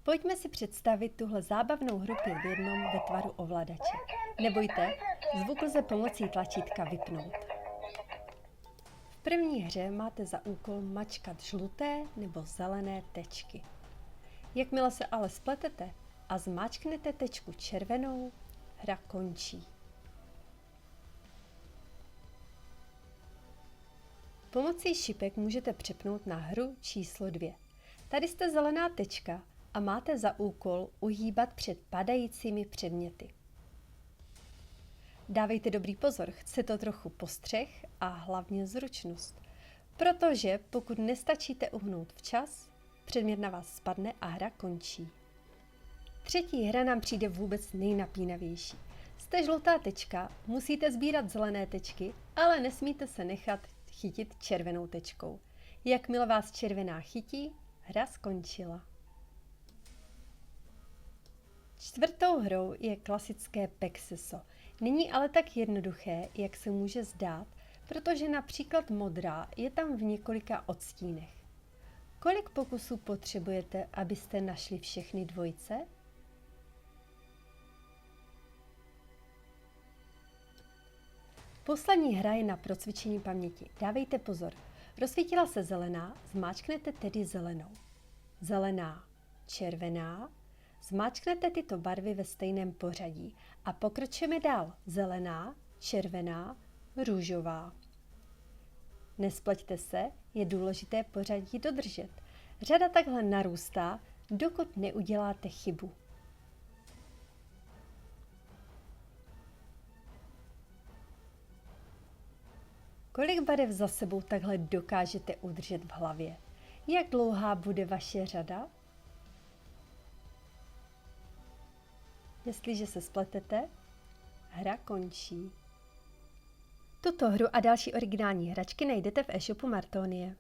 Pojďme si představit tuhle zábavnou hru 5 v jednom ve tvaru ovladače. Nebojte, zvuk lze pomocí tlačítka vypnout. V první hře máte za úkol mačkat žluté nebo zelené tečky. Jakmile se ale spletete a zmáčknete tečku červenou, hra končí. Pomocí šipek můžete přepnout na hru číslo 2. Tady jste zelená tečka a máte za úkol uhýbat před padajícími předměty. Dávejte dobrý pozor, chce to trochu postřeh a hlavně zručnost, protože pokud nestačíte uhnout včas, předmět na vás spadne a hra končí. Třetí hra nám přijde vůbec nejnapínavější. Jste žlutá tečka, musíte sbírat zelené tečky, ale nesmíte se nechat chytit červenou tečkou. Jakmile vás červená chytí, hra skončila. Čtvrtou hrou je klasické Pexeso. Není ale tak jednoduché, jak se může zdát, protože například modrá je tam v několika odstínech. Kolik pokusů potřebujete, abyste našli všechny dvojce? Poslední hra je na procvičení paměti. Dávejte pozor. Rozsvítila se zelená, zmáčknete tedy zelenou. Zelená, červená, zmáčknete tyto barvy ve stejném pořadí a pokročíme dál. Zelená, červená, růžová. Nespleťte se, je důležité pořadí dodržet. Řada takhle narůstá, dokud neuděláte chybu. Kolik barev za sebou takhle dokážete udržet v hlavě? Jak dlouhá bude vaše řada? Jestliže se spletete, hra končí. Tuto hru a další originální hračky najdete v e-shopu Martonie.